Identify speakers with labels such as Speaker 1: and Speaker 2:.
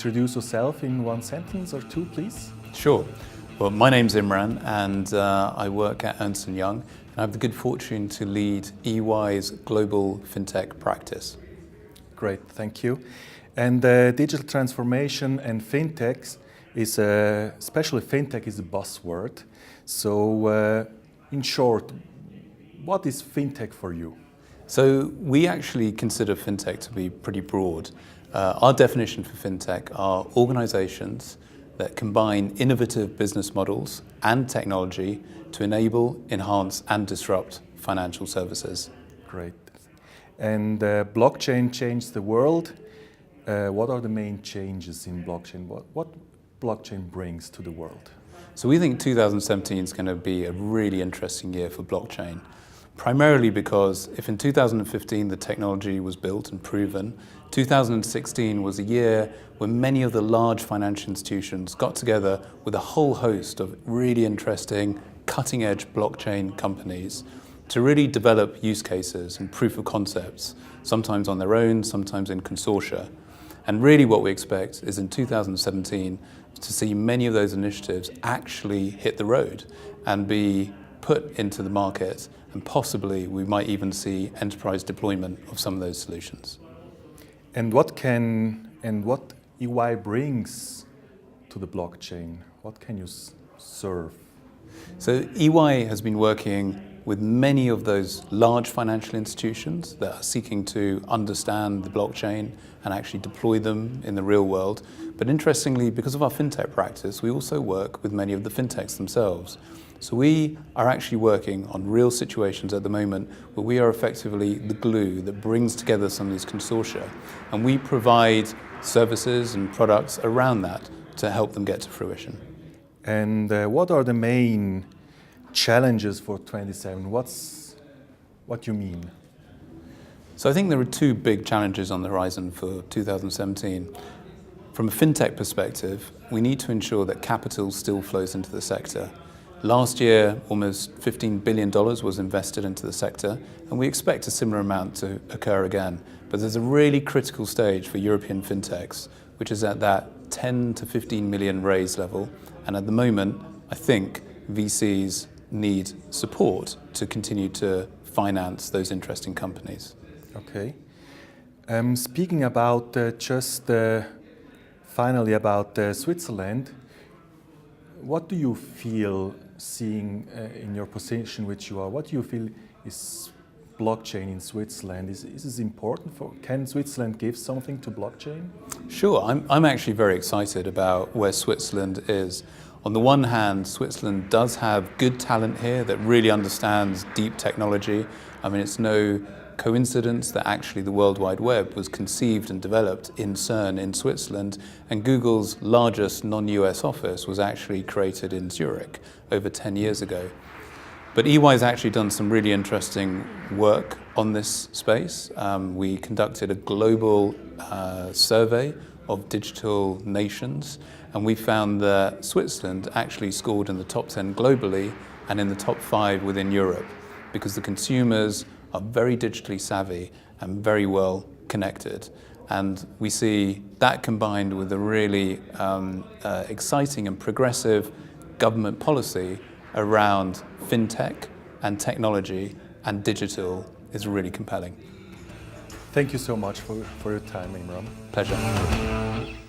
Speaker 1: introduce yourself in one sentence or two, please?
Speaker 2: Sure. Well, my name's Imran and I work at Ernst & Young and I have the good fortune to lead EY's global FinTech practice.
Speaker 1: Great, thank you. And digital transformation and FinTech especially FinTech is a buzzword. So in short, what is FinTech for you?
Speaker 2: So we actually consider FinTech to be pretty broad. Our definition for FinTech are organizations that combine innovative business models and technology to enable, enhance and disrupt financial services.
Speaker 1: Great. And blockchain changed the world. What are the main changes in blockchain? What blockchain brings to the world?
Speaker 2: So we think 2017 is going to be a really interesting year for blockchain. Primarily because if in 2015 the technology was built and proven, 2016 was a year when many of the large financial institutions got together with a whole host of really interesting cutting-edge blockchain companies to really develop use cases and proof of concepts, sometimes on their own, sometimes in consortia. And really what we expect is in 2017 to see many of those initiatives actually hit the road and be put into the market, and possibly we might even see enterprise deployment of some of those solutions.
Speaker 1: And what EY brings to the blockchain? What can you serve?
Speaker 2: So EY has been working with many of those large financial institutions that are seeking to understand the blockchain and actually deploy them in the real world. But interestingly, because of our FinTech practice, we also work with many of the FinTechs themselves. So we are actually working on real situations at the moment where we are effectively the glue that brings together some of these consortia, and we provide services and products around that to help them get to fruition.
Speaker 1: And what are the main challenges for 27? What you mean?
Speaker 2: So I think there are two big challenges on the horizon for 2017. From a FinTech perspective, we need to ensure that capital still flows into the sector. Last year, almost $15 billion was invested into the sector, and we expect a similar amount to occur again. But there's a really critical stage for European FinTechs, which is at that 10 to 15 million raise level. And at the moment, I think VCs need support to continue to finance those interesting companies.
Speaker 1: Okay. Speaking about finally about Switzerland, what do you feel seeing in your position which you are? What do you feel is blockchain in Switzerland? Is this important can Switzerland give something to blockchain?
Speaker 2: Sure, I'm actually very excited about where Switzerland is. On the one hand, Switzerland does have good talent here that really understands deep technology. I mean, it's no coincidence that actually the World Wide Web was conceived and developed in CERN in Switzerland, and Google's largest non-US office was actually created in Zurich over 10 years ago. But EY has actually done some really interesting work on this space. We conducted a global survey of digital nations, and we found that Switzerland actually scored in the top 10 globally and in the top 5 within Europe, because the consumers are very digitally savvy and very well connected. And we see that combined with a really exciting and progressive government policy around FinTech and technology and digital is really compelling.
Speaker 1: Thank you so much for your time, Imran.
Speaker 2: Pleasure.